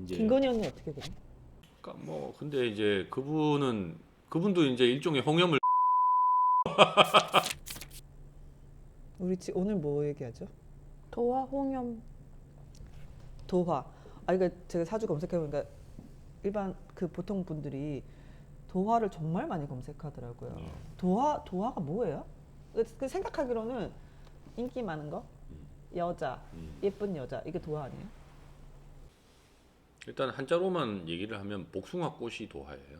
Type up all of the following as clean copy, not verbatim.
이제 김건희 언니 어떻게 그래? 그러니까 뭐 근데 이제 그분도 이제 일종의 홍염을 오늘 뭐 얘기하죠? 도화 홍염. 도화. 그러니까 제가 사주 검색해보니까 일반 그 보통 분들이 도화를 정말 많이 검색하더라고요. 도화가 뭐예요? 그 생각하기로는 인기 많은 거, 여자, 예쁜 여자 이게 도화 아니에요? 일단 한자로만 얘기를 하면 복숭아 꽃이 도화예요.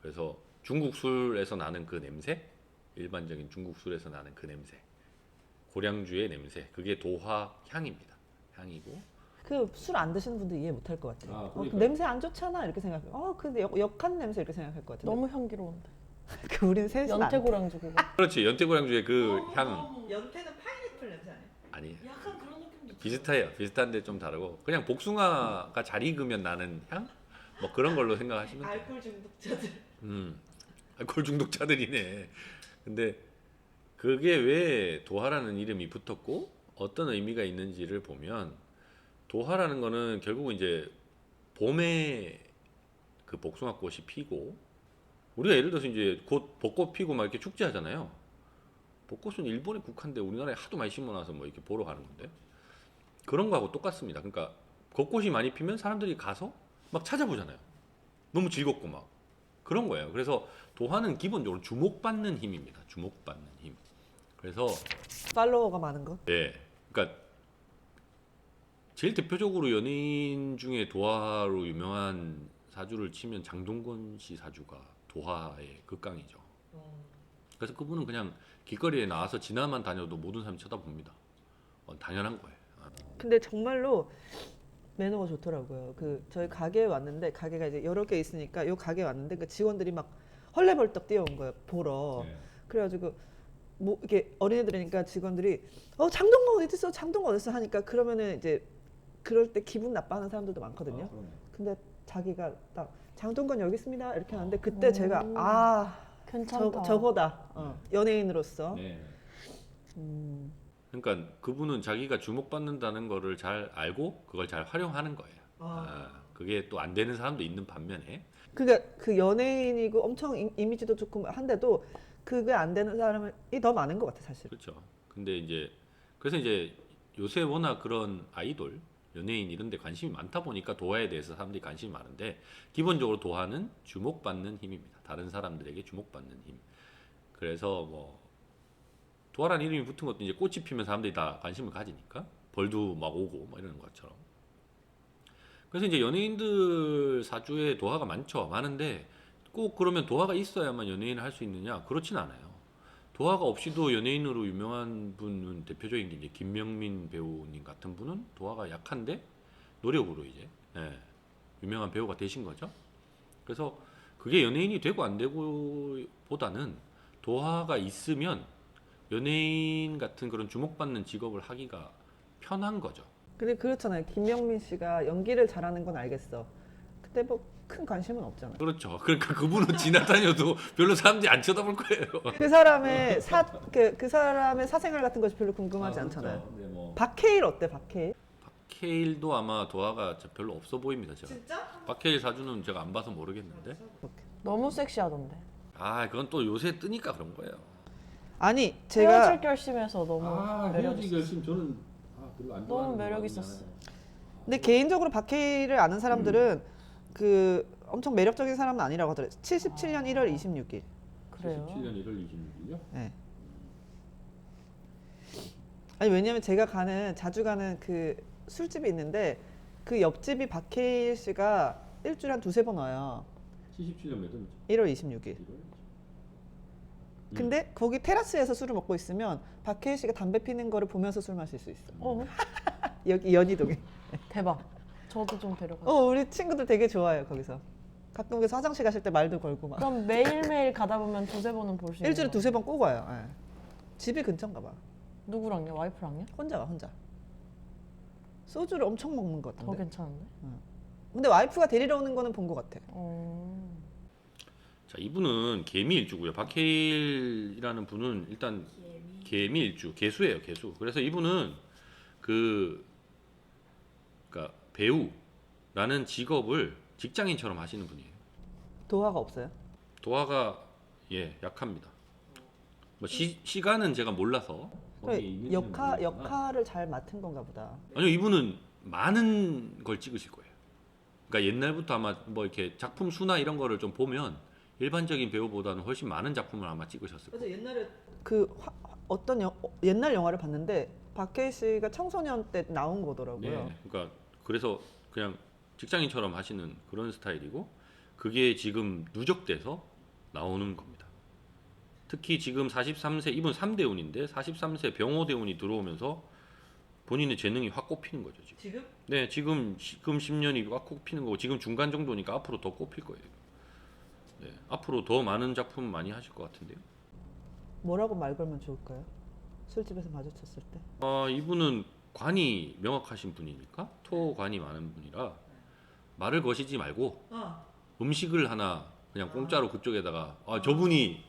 그래서 중국 술에서 나는 그 냄새, 일반적인 중국 술에서 나는 그 냄새, 고량주의 냄새, 그게 도화 향입니다. 향이고. 그 술 안 드시는 분들 이해 못할 것 같아요. 그러니까요. 냄새 안 좋잖아 이렇게 생각해요. 근데 역한 냄새 이렇게 생각할 것 같아요. 너무 향기로운데. 그 우린 셋은 안 돼. 연태고량주 그거. 그렇지, 연태고량주의 그 향. 연태는 파인애플 냄새 아니에요? 아니, 약간 그런 느낌도 비슷해요. 비슷한데 좀 다르고 그냥 복숭아가 잘 익으면 나는 향? 뭐 그런 걸로 생각하시면 돼요. 알코올 중독자들. 알코올 중독자들이네. 근데 그게 왜 도화라는 이름이 붙었고 어떤 의미가 있는지를 보면 도화라는 거는 결국은 이제 봄에 그 복숭아 꽃이 피고 우리가 예를 들어서 이제 곧 벚꽃 피고 막 이렇게 축제 하잖아요. 벚꽃은 일본에 국한데 우리나라에 하도 많이 심어놔서 뭐 이렇게 보러 가는 건데 그런 거하고 똑같습니다. 그러니까 벚꽃이 많이 피면 사람들이 가서 막 찾아보잖아요. 너무 즐겁고 막 그런 거예요. 그래서 도화는 기본적으로 주목받는 힘입니다. 주목받는 힘. 그래서 팔로워가 많은 거? 예, 그러니까 제일 대표적으로 연예인 중에 도화로 유명한 사주를 치면 장동건 씨 사주가 도화의 극강이죠. 그래서 그분은 그냥 길거리에 나와서 지나만 다녀도 모든 사람이 쳐다봅니다. 당연한 거예요. 근데 정말로 매너가 좋더라고요. 그 저희 가게에 왔는데 가게가 이제 여러 개 있으니까 요 가게에 왔는데 그 직원들이 막 헐레벌떡 뛰어온 거예요. 보러. 그래가지고 뭐 이렇게 어린애들이니까 직원들이 장동건 어디 있어? 장동건 어디 있어? 하니까 그러면은 이제 그럴 때 기분 나빠하는 사람들도 많거든요. 근데 자기가 딱 장동건 여기 있습니다 이렇게 하는데 그때 제가 괜찮다. 저거다. 연예인으로서. 그러니까 그분은 자기가 주목받는다는 거를 잘 알고 그걸 잘 활용하는 거예요. 그게 또 안 되는 사람도 있는 반면에 그러니까 그 연예인이고 엄청 이미지도 좋고 한데도 그게 안 되는 사람이 더 많은 것 같아 사실. 그렇죠. 근데 이제 그래서 이제 요새 워낙 그런 아이돌, 연예인 이런 데 관심이 많다 보니까 도화에 대해서 사람들이 관심이 많은데 기본적으로 도화는 주목받는 힘입니다. 다른 사람들에게 주목받는 힘. 그래서 뭐 도화라는 이름이 붙은 것도 이제 꽃이 피면 사람들이 다 관심을 가지니까 벌도 막 오고 뭐 이러는 것처럼. 그래서 이제 연예인들 사주에 도화가 많은데 꼭 그러면 도화가 있어야만 연예인을 할 수 있느냐? 그렇진 않아요. 도화가 없이도 연예인으로 유명한 분은 대표적인 게 이제 김명민 배우님 같은 분은 도화가 약한데 노력으로 이제 유명한 배우가 되신 거죠. 그래서 그게 연예인이 되고 안 되고 보다는 도화가 있으면 연예인 같은 그런 주목받는 직업을 하기가 편한 거죠. 근데 그렇잖아요. 김명민 씨가 연기를 잘하는 건 알겠어. 근데 뭐 큰 관심은 없잖아요. 그렇죠. 그러니까 그분은 지나다녀도 별로 사람들이 안 쳐다볼 거예요. 그 사람의 그 사람의 사생활 같은 것이 별로 궁금하지 않잖아요. 그렇죠. 근데 뭐 박해일 어때? 박해일? 박해일도 아마 도화가 별로 없어 보입니다. 제가. 진짜? 박해일 사주는 제가 안 봐서 모르겠는데. 너무 섹시하던데. 그건 또 요새 뜨니까 그런 거예요. 아니 헤어질 제가 결심해서 너무 매력 있었어. 결심 저는 별로 안 너무 매력 있었어. 근데 개인적으로 박해일을 아는 사람들은 그 엄청 매력적인 사람은 아니라고 하더라고요. 77년 1월 26일. 그래요. 1월 26일요? 네. 아니 왜냐면 제가 자주 가는 그 술집이 있는데 그 옆집이 박해일 씨가 일주일에 한 두세 번 와요. 77년 몇 월이죠? 1월 26일. 근데 거기 테라스에서 술을 먹고 있으면 박해일 씨가 담배 피는 거를 보면서 술 마실 수 있어. 여기 연희동에. 대박. 저도 좀 데려가. 우리 친구들 되게 좋아해요 거기서. 가끔 그래서 화장실 가실 때 말도 걸고 막. 그럼 매일매일 가다 보면 두세 번은 볼 수 있는 일주일에 거야? 두세 번 꼭 와요. 예. 집이 근처인가 봐. 누구랑요? 와이프랑요? 혼자 와 혼자. 소주를 엄청 먹는 것 더 같은데. 괜찮은데? 근데 와이프가 데리러 오는 거는 본 것 같아. 자, 이분은 개미일주고요. 박해일이라는 분은 일단 개미일주, 개수예요, 개수. 그래서 이분은 그러니까 배우, 라는 직업을 직장인처럼 하시는 분이에요. 도화가 없어요? 도화가 예 약합니다. 뭐 시간은 제가 몰라서 거기에 있는지는 모르겠지만. 역할을 잘 맡은 건가 보다. 아니요, 이분은 많은 걸 찍으실 거예요. 그러니까 옛날부터 아마 뭐 이렇게 작품 수나 이런 거를 좀 보면 일반적인 배우보다는 훨씬 많은 작품을 아마 찍으셨을 거예요. 그래서 옛날에 옛날 영화를 봤는데 박해일 씨가 청소년 때 나온 거더라고요. 네, 그러니까 그래서 그냥 직장인처럼 하시는 그런 스타일이고 그게 지금 누적돼서 나오는 겁니다. 특히 지금 43세 이분 3대운인데 43세 병호대운이 들어오면서 본인의 재능이 확 꼽히는 거죠 지금. 지금? 네, 지금 10년이 확 꼽히는 거고 지금 중간 정도니까 앞으로 더 꼽힐 거예요. 네, 앞으로 더 많은 작품 많이 하실 것 같은데요. 뭐라고 말 걸면 좋을까요? 술집에서 마주쳤을 때. 이분은 관이 명확하신 분이니까 토관이 많은 분이라 말을 거시지 말고 음식을 하나 그냥 공짜로 그쪽에다가 저분이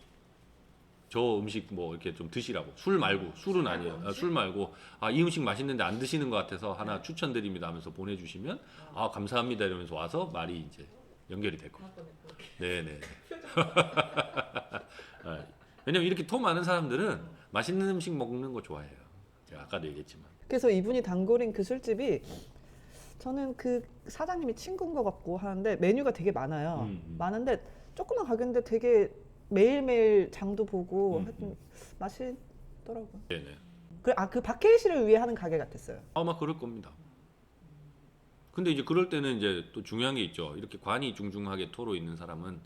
저 음식 뭐 이렇게 좀 드시라고 술 말고 술은 아니에요. 술 말고 이 음식 맛있는데 안 드시는 것 같아서 하나 추천드립니다 하면서 보내주시면 감사합니다 이러면서 와서 말이 이제 연결이 될 겁니다. 네네. 왜냐면 이렇게 토 많은 사람들은 맛있는 음식 먹는 거 좋아해요. 제가 아까도 얘기했지만. 그래서 이분이 단골인 그 술집이 저는 그 사장님이 친구인 것 같고 하는데 메뉴가 되게 많아요. 많은데 조그만 가게인데 되게 매일매일 장도 보고 하여튼 맛있더라고요. 네네. 그 박해일 씨를 위해 하는 가게 같았어요. 아마 그럴 겁니다. 근데 이제 그럴 때는 이제 또 중요한 게 있죠. 이렇게 관이 중중하게 토로 있는 사람은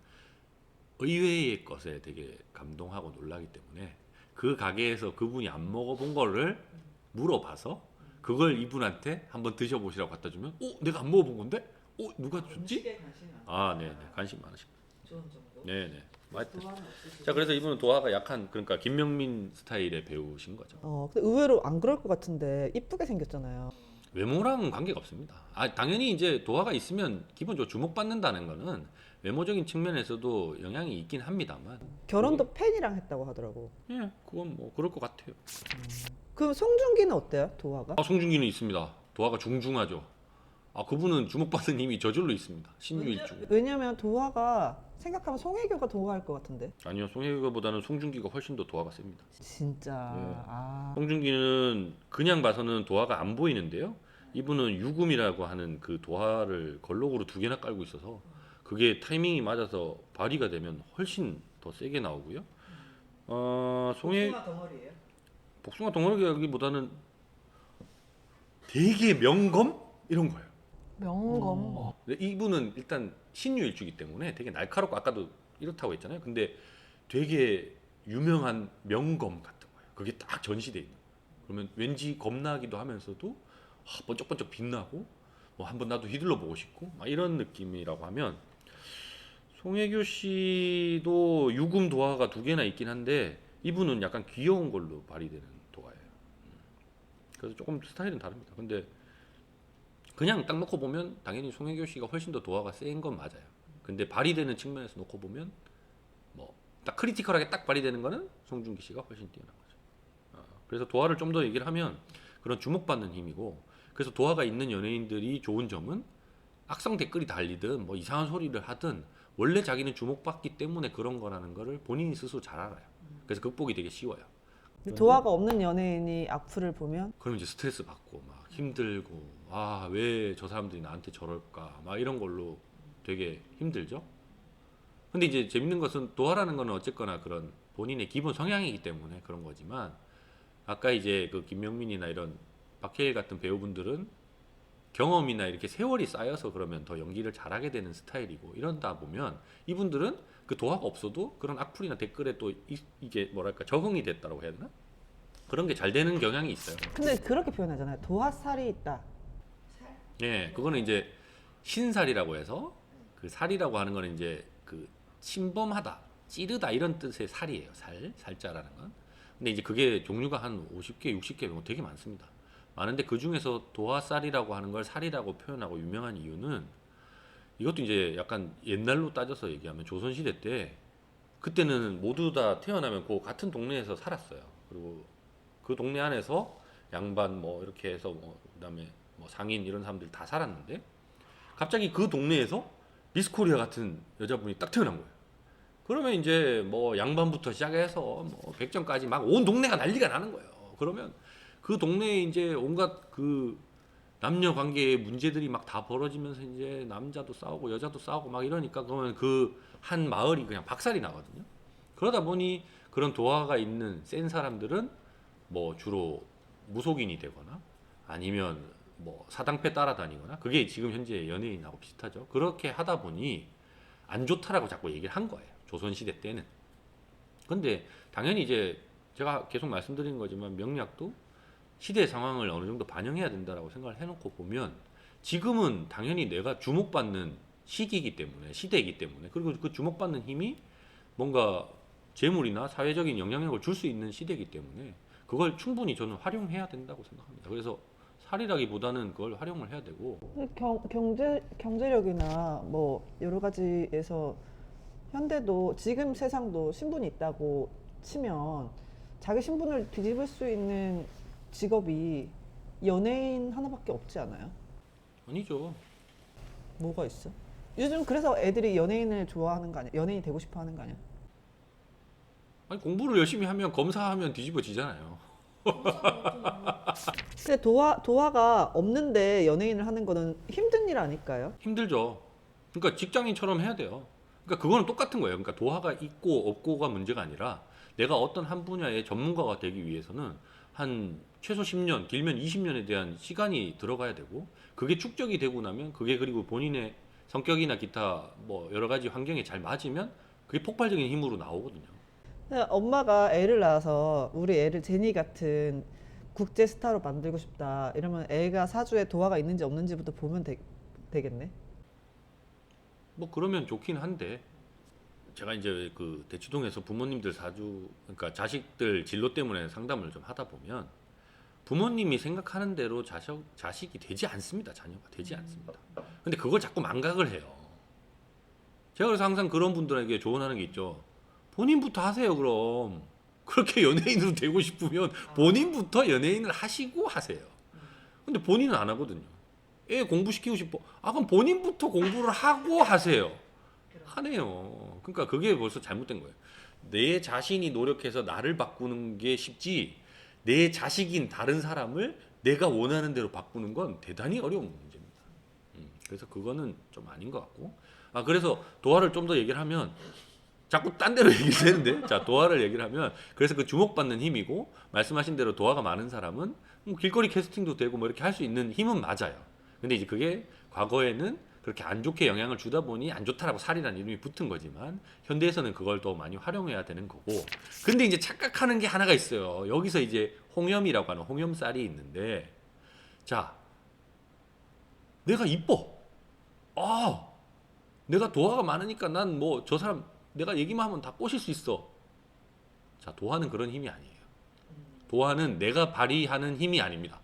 의외의 것에 되게 감동하고 놀라기 때문에 그 가게에서 그분이 안 먹어본 거를 물어봐서 그걸 이분한테 한번 드셔보시라고 갖다 주면 내가 안 먹어본 건데? 누가 줬지? 네네. 관심 많으십니다. 좋은 정보. 네네. 자, 그래서 이분은 도화가 약한 그러니까 김명민 스타일의 배우신 거죠. 근데 의외로 안 그럴 것 같은데 이쁘게 생겼잖아요. 외모랑은 관계가 없습니다. 당연히 이제 도화가 있으면 기본적으로 주목받는다는 거는 외모적인 측면에서도 영향이 있긴 합니다만. 결혼도 팬이랑 했다고 하더라고. 예, 그건 뭐 그럴 것 같아요. 그럼 송중기는 어때요? 도화가? 송중기는 있습니다. 도화가 중중하죠. 그분은 주목받는 힘이 저절로 있습니다. 신유일주. 왜냐면 도화가 생각하면 송혜교가 도화할 것 같은데. 아니요, 송혜교보다는 송중기가 훨씬 더 도화가 셉니다. 진짜. 네. 송중기는 그냥 봐서는 도화가 안 보이는데요. 이분은 유금이라고 하는 그 도화를 걸록으로 2개나 깔고 있어서 그게 타이밍이 맞아서 발휘가 되면 훨씬 더 세게 나오고요. 복숭아 덩어리예요? 복숭아 덩어리라기보다는 되게 명검 이런 거예요. 명검. 근데 이분은 일단 신유일주기 때문에 되게 날카롭고 아까도 이렇다고 했잖아요. 근데 되게 유명한 명검 같은 거예요. 그게 딱 전시돼 있는 거예요. 그러면 왠지 겁나기도 하면서도 번쩍번쩍 빛나고 한번 나도 휘둘러 보고 싶고 막 이런 느낌이라고 하면 송혜교 씨도 유금 도화가 2개나 있긴 한데 이분은 약간 귀여운 걸로 발휘되는 도화예요. 그래서 조금 스타일은 다릅니다. 근데 그냥 딱 놓고 보면 당연히 송혜교 씨가 훨씬 더 도화가 센 건 맞아요. 근데 발휘되는 측면에서 놓고 보면 뭐 딱 크리티컬하게 딱 발휘되는 거는 송중기 씨가 훨씬 뛰어난 거죠. 그래서 도화를 좀 더 얘기를 하면 그런 주목받는 힘이고, 그래서 도화가 있는 연예인들이 좋은 점은 악성 댓글이 달리든 뭐 이상한 소리를 하든 원래 자기는 주목받기 때문에 그런 거라는 거를 본인이 스스로 잘 알아요. 그래서 극복이 되게 쉬워요. 도화가 없는 연예인이 악플을 보면 그럼 이제 스트레스 받고 막 힘들고 왜 저 사람들이 나한테 저럴까 막 이런 걸로 되게 힘들죠. 근데 이제 재밌는 것은 도화라는 거는 어쨌거나 그런 본인의 기본 성향이기 때문에 그런 거지만, 아까 이제 그 김명민이나 이런 박해일 같은 배우분들은 경험이나 이렇게 세월이 쌓여서 그러면 더 연기를 잘하게 되는 스타일이고, 이런다 보면 이분들은 그 도화가 없어도 그런 악플이나 댓글에 또 이게 뭐랄까 적응이 됐다고 해야 되나? 그런 게 잘 되는 경향이 있어요. 근데 그렇게 표현하잖아요. 도화살이 있다. 예, 그거는 이제 신살이라고 해서, 그 살이라고 하는 거는 이제 그 침범하다, 찌르다 이런 뜻의 살이에요. 살자라는 건. 근데 이제 그게 종류가 한 50개, 60개 되게 많습니다. 많은데 그 중에서 도화살이라고 하는 걸 살이라고 표현하고 유명한 이유는, 이것도 이제 약간 옛날로 따져서 얘기하면 조선시대 때, 그때는 모두 다 태어나면 그 같은 동네에서 살았어요. 그리고 그 동네 안에서 양반 뭐 이렇게 해서 그다음에 뭐 상인 이런 사람들이 다 살았는데, 갑자기 그 동네에서 미스코리아 같은 여자분이 딱 태어난 거예요. 그러면 이제 뭐 양반부터 시작해서 뭐 백정까지 막 온 동네가 난리가 나는 거예요. 그러면 그 동네에 이제 온갖 그 남녀 관계의 문제들이 막 다 벌어지면서 이제 남자도 싸우고 여자도 싸우고 막 이러니까 그러면 그 한 마을이 그냥 박살이 나거든요. 그러다 보니 그런 도화가 있는 센 사람들은 뭐 주로 무속인이 되거나 아니면 뭐 사당패 따라다니거나 그게 지금 현재 연예인하고 비슷하죠. 그렇게 하다 보니 안 좋다라고 자꾸 얘기를 한 거예요. 조선시대 때는. 근데 당연히 이제 제가 계속 말씀드린 거지만 명리학도 시대 상황을 어느 정도 반영해야 된다라고 생각을 해놓고 보면 지금은 당연히 내가 주목받는 시기이기 때문에 시대이기 때문에 그리고 그 주목받는 힘이 뭔가 재물이나 사회적인 영향력을 줄 수 있는 시대이기 때문에 그걸 충분히 저는 활용해야 된다고 생각합니다. 그래서 살이라기보다는 그걸 활용을 해야 되고 경제력이나 뭐 여러 가지에서 현대도 지금 세상도 신분이 있다고 치면 자기 신분을 뒤집을 수 있는 직업이 연예인 하나밖에 없지 않아요? 아니죠. 뭐가 있어? 요즘 그래서 애들이 연예인을 좋아하는 거 아니야? 연예인이 되고 싶어 하는 거 아니야? 아니 공부를 열심히 하면 검사하면 뒤집어지잖아요. 근데 도화가 없는데 연예인을 하는 거는 힘든 일 아닐까요? 힘들죠. 그러니까 직장인처럼 해야 돼요. 그러니까 그거는 똑같은 거예요. 그러니까 도화가 있고 없고가 문제가 아니라 내가 어떤 한 분야의 전문가가 되기 위해서는 한 최소 10년, 길면 20년에 대한 시간이 들어가야 되고 그게 축적이 되고 나면 그게 그리고 본인의 성격이나 기타 뭐 여러 가지 환경에 잘 맞으면 그게 폭발적인 힘으로 나오거든요. 엄마가 애를 낳아서 우리 애를 제니 같은 국제 스타로 만들고 싶다 이러면 애가 사주에 도화가 있는지 없는지부터 보면 되겠네. 뭐 그러면 좋긴 한데 제가 이제 그 대치동에서 부모님들 사주 그러니까 자식들 진로 때문에 상담을 좀 하다 보면 부모님이 생각하는 대로 자식이 되지 않습니다. 자녀가 되지 않습니다. 근데 그걸 자꾸 망각을 해요. 제가 그래서 항상 그런 분들에게 조언하는 게 있죠. 본인부터 하세요. 그럼 그렇게 연예인으로 되고 싶으면 본인부터 연예인을 하시고 하세요. 근데 본인은 안 하거든요. 애 공부시키고 싶어. 아 그럼 본인부터 공부를 하고 하세요. 하네요. 그러니까 그게 벌써 잘못된 거예요. 내 자신이 노력해서 나를 바꾸는 게 쉽지 내 자식인 다른 사람을 내가 원하는 대로 바꾸는 건 대단히 어려운 문제입니다. 그래서 그거는 좀 아닌 것 같고 그래서 도화를 좀 더 얘기를 하면 자꾸 딴 데로 얘기를 되는데 자 도화를 얘기를 하면 그래서 그 주목받는 힘이고 말씀하신 대로 도화가 많은 사람은 뭐 길거리 캐스팅도 되고 뭐 이렇게 할 수 있는 힘은 맞아요. 근데 이제 그게 과거에는 그렇게 안 좋게 영향을 주다 보니 안 좋다라고 살이라는 이름이 붙은 거지만 현대에서는 그걸 더 많이 활용해야 되는 거고 근데 이제 착각하는 게 하나가 있어요. 여기서 이제 홍염이라고 하는 홍염살이 있는데 자 내가 이뻐 내가 도화가 많으니까 난 뭐 저 사람 내가 얘기만 하면 다 꼬실 수 있어. 자 도화는 그런 힘이 아니에요. 도화는 내가 발휘하는 힘이 아닙니다.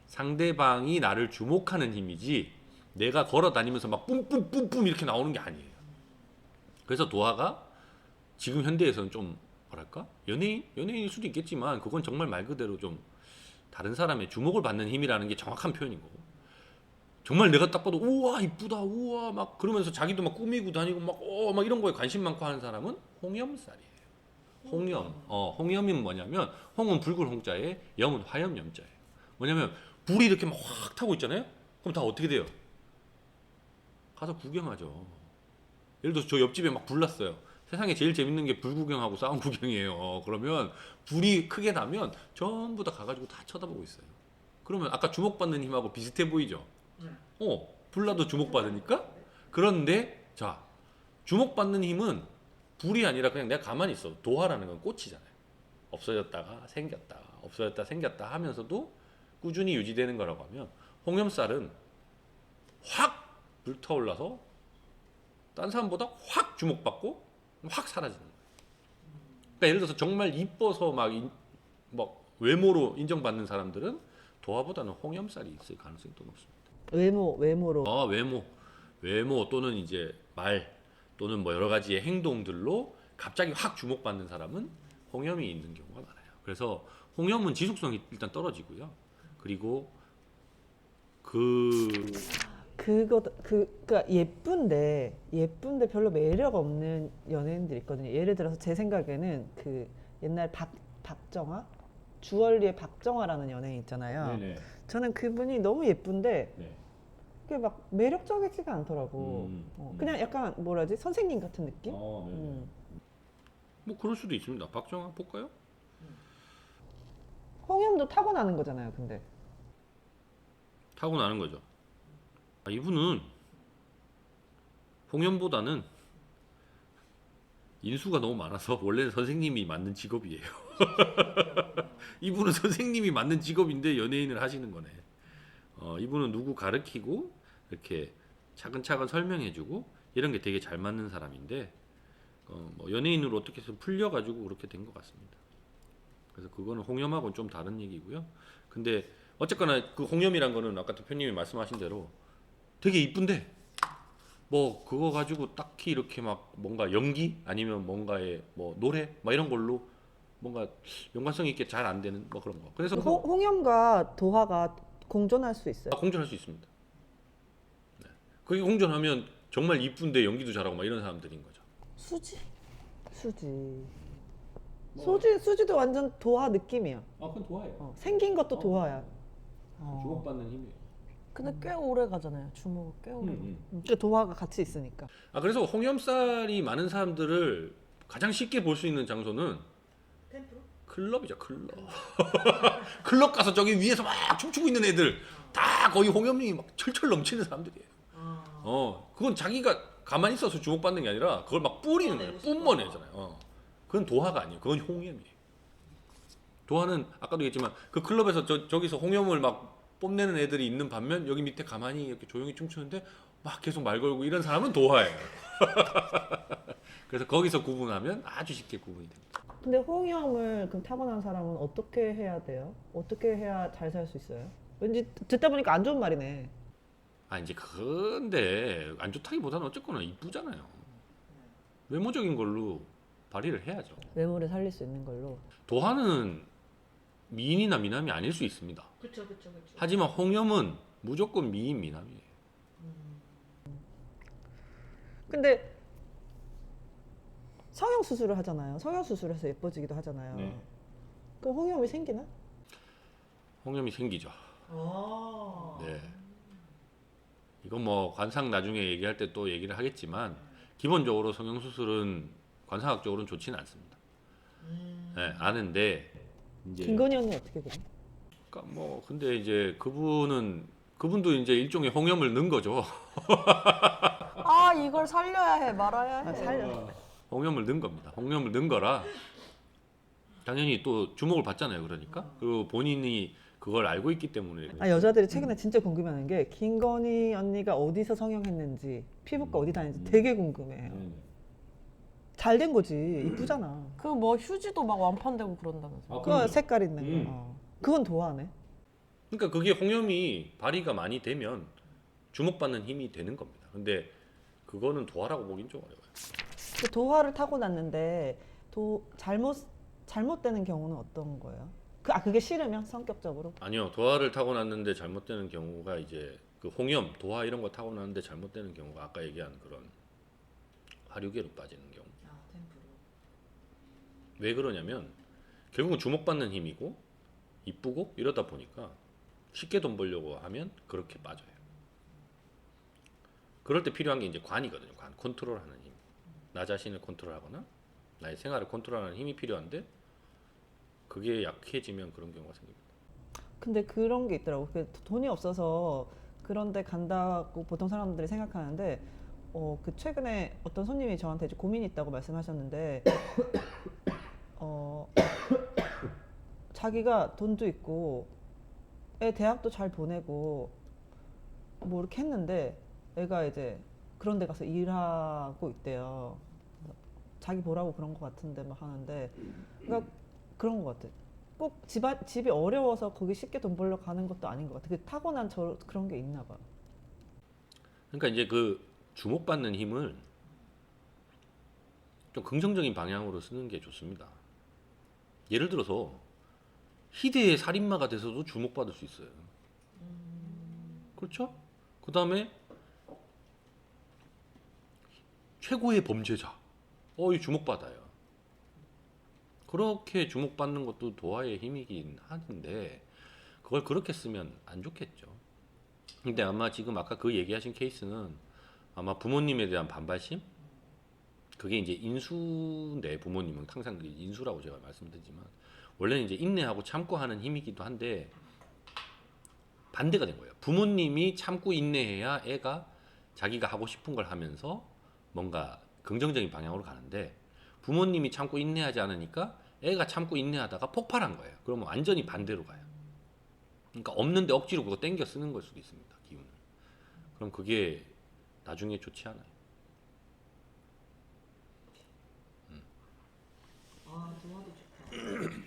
상대방이 나를 주목하는 힘이지 내가 걸어 다니면서 막 뿜뿜뿜뿜 이렇게 나오는 게 아니에요. 그래서 도화가 지금 현대에서는 좀 뭐랄까 연예인일 수도 있겠지만 그건 정말 말 그대로 좀 다른 사람의 주목을 받는 힘이라는 게 정확한 표현인 거고 정말 내가 딱 봐도 우와 이쁘다 우와 막 그러면서 자기도 막 꾸미고 다니고 막 이런 거에 관심 많고 하는 사람은 홍염살이에요. 홍염이 뭐냐면 홍은 붉은 홍자에 염은 화염 염자예요. 뭐냐면 불이 이렇게 막 확 타고 있잖아요. 그럼 다 어떻게 돼요? 가서 구경하죠. 예를 들어서 저 옆집에 막 불 났어요. 세상에 제일 재밌는 게 불 구경하고 싸움 구경이에요. 그러면 불이 크게 나면 전부 다 가가지고 다 쳐다보고 있어요. 그러면 아까 주목받는 힘하고 비슷해 보이죠? 불나도 주목받으니까? 그런데 자 주목받는 힘은 불이 아니라 그냥 내가 가만히 있어. 도화라는 건 꽃이잖아요. 없어졌다가 생겼다 없어졌다 생겼다 하면서도 꾸준히 유지되는 거라고 하면 홍염살은 확 불타올라서 딴 사람보다 확 주목받고 확 사라지는 거예요. 그러니까 예를 들어서 정말 이뻐서 막 외모로 인정받는 사람들은 도화보다는 홍염살이 있을 가능성이 더 높습니다. 외모로. 외모 또는 이제 말 또는 뭐 여러 가지의 행동들로 갑자기 확 주목받는 사람은 홍염이 있는 경우가 많아요. 그래서 홍염은 지속성이 일단 떨어지고요. 그리고 그러니까 예쁜데 별로 매력 없는 연예인들 있거든요. 예를 들어서 제 생각에는 그 옛날 박정화, 주얼리의 박정화라는 연예인 있잖아요. 네네. 저는 그분이 너무 예쁜데 네. 그게 막 매력적이지가 않더라고. 음. 그냥 약간 뭐라지 선생님 같은 느낌? 어, 네. 음. 뭐 그럴 수도 있습니다. 박정아 볼까요? 홍염도 타고나는 거잖아요. 근데 타고 나는 거죠. 이분은 홍연보다는 인수가 너무 많아서 원래는 선생님이 맞는 직업이에요. 이분은 선생님이 맞는 직업인데 연예인을 하시는 거네. 이분은 누구 가르치고 이렇게 차근차근 설명해주고 이런 게 되게 잘 맞는 사람인데 뭐 연예인으로 어떻게 해서 풀려가지고 그렇게 된 것 같습니다. 그래서 그거는 홍염하고는 좀 다른 얘기고요. 근데 어쨌거나 그 홍염이란 거는 아까 대표님이 말씀하신 대로 되게 이쁜데 뭐 그거 가지고 딱히 이렇게 막 뭔가 연기 아니면 뭔가의 뭐 노래 막 이런 걸로 뭔가 연관성 있게 잘 안 되는 뭐 그런 거. 그래서 홍염과 도화가 공존할 수 있어요. 공존할 수 있습니다. 네. 그게 공존하면 정말 이쁜데 연기도 잘하고 막 이런 사람들인 거죠. 수지? 수지. 뭐. 수지도 완전 도화 느낌이야. 그건 좋아요. 생긴 것도 도화야. 주목받는 힘이에요. 근데 꽤 오래 가잖아요. 주목을 꽤 오래. 그 도화가 같이 있으니까. 그래서 홍염살이 많은 사람들을 가장 쉽게 볼 수 있는 장소는 클럽이죠. 클럽. 클럽 가서 저기 위에서 막 춤추고 있는 애들 다 거의 홍염이 막 철철 넘치는 사람들이에요. 그건 자기가 가만히 있어서 주목받는 게 아니라 그걸 막 뿌리는 거예요. 뿜어내잖아요. 그건 도화가 아니에요. 그건 홍염이에요. 도화는 아까도 얘기했지만 그 클럽에서 저기서 홍염을 막 뽐내는 애들이 있는 반면 여기 밑에 가만히 이렇게 조용히 춤추는데 막 계속 말 걸고 이런 사람은 도화예요. 그래서 거기서 구분하면 아주 쉽게 구분이 됩니다. 근데 홍염을 그럼 타고난 사람은 어떻게 해야 돼요? 어떻게 해야 잘 살 수 있어요? 왠지 듣다 보니까 안 좋은 말이네. 이제 근데 안 좋다기보다는 어쨌거나 이쁘잖아요. 외모적인 걸로 발휘를 해야죠. 외모를 살릴 수 있는 걸로. 도화는 미인이나 미남이 아닐 수 있습니다. 그렇죠. 하지만 홍염은 무조건 미인 미남이에요. 근데 성형 수술을 하잖아요. 성형 수술해서 예뻐지기도 하잖아요. 네. 그럼 홍염이 생기나? 홍염이 생기죠. 아. 네. 이건 뭐 관상 나중에 얘기할 때 또 얘기를 하겠지만 기본적으로 성형 수술은 관상학적으로는 좋지는 않습니다. 네, 아는데 이제 김건희 언니 어떻게 그래? 그러니까 뭐 근데 이제 그분도 이제 일종의 홍염을 넣은 거죠. 아 이걸 살려야 해 말아야 해. 살려. 홍염을 넣은 겁니다. 홍염을 넣은 거라 당연히 또 주목을 받잖아요. 그러니까 그리고 본인이 그걸 알고 있기 때문에 여자들이 최근에 진짜 궁금해하는 게 김건희 언니가 어디서 성형했는지 피부과 어디 다니는지 되게 궁금해해요. 잘 된 거지. 이쁘잖아. 그 뭐 휴지도 막 완판되고 그런다면서. 그거 색깔 있는 거. 그건 도화네. 그러니까 그게 홍염이 발휘가 많이 되면 주목받는 힘이 되는 겁니다. 근데 그거는 도화라고 보긴 좀 어려워요. 그 도화를 타고났는데 잘못되는 경우는 어떤 거예요? 그게 싫으면 성격적으로? 아니요, 도화를 타고났는데 잘못되는 경우가 이제 그 홍염, 도화 이런 거 타고났는데 잘못되는 경우가 아까 얘기한 그런 화류계로 빠지는 경우. 왜 그러냐면 결국은 주목받는 힘이고 이쁘고 이러다 보니까 쉽게 돈 벌려고 하면 그렇게 빠져요. 그럴 때 필요한 게 이제 관이거든요. 관, 컨트롤하는 힘. 나 자신을 컨트롤하거나 나의 생활을 컨트롤하는 힘이 필요한데 그게 약해지면 그런 경우가 생깁니다. 근데 그런 게 있더라고. 돈이 없어서 그런 데 간다고 보통 사람들이 생각하는데 그 최근에 어떤 손님이 저한테 이제 고민이 있다고 말씀하셨는데 자기가 돈도 있고 애 대학도 잘 보내고 뭐 이렇게 했는데 애가 이제 그런 데 가서 일하고 있대요. 자기 보라고 그런 것 같은데 막 하는데 그러니까 그런 것 같아. 꼭 집이 어려워서 거기 쉽게 돈 벌러 가는 것도 아닌 것 같아. 그 타고난 그런 게 있나 봐. 그러니까 이제 그 주목받는 힘을 좀 긍정적인 방향으로 쓰는 게 좋습니다. 예를 들어서 희대의 살인마가 돼서도 주목받을 수 있어요. 그렇죠? 그 다음에 최고의 범죄자. 이 주목받아요. 그렇게 주목받는 것도 도화의 힘이긴 하는데 그걸 그렇게 쓰면 안 좋겠죠. 근데 아마 지금 아까 그 얘기하신 케이스는 아마 부모님에 대한 반발심? 그게 이제 인수인데 부모님은 항상 인수라고 제가 말씀드리지만 원래는 이제 인내하고 참고 하는 힘이기도 한데 반대가 된 거예요. 부모님이 참고 인내해야 애가 자기가 하고 싶은 걸 하면서 뭔가 긍정적인 방향으로 가는데 부모님이 참고 인내하지 않으니까 애가 참고 인내하다가 폭발한 거예요. 그러면 완전히 반대로 가요. 그러니까 없는데 억지로 그거 땡겨 쓰는 걸 수도 있습니다. 기운을. 그럼 그게 나중에 좋지 않아요. 아, 동화도 좋다.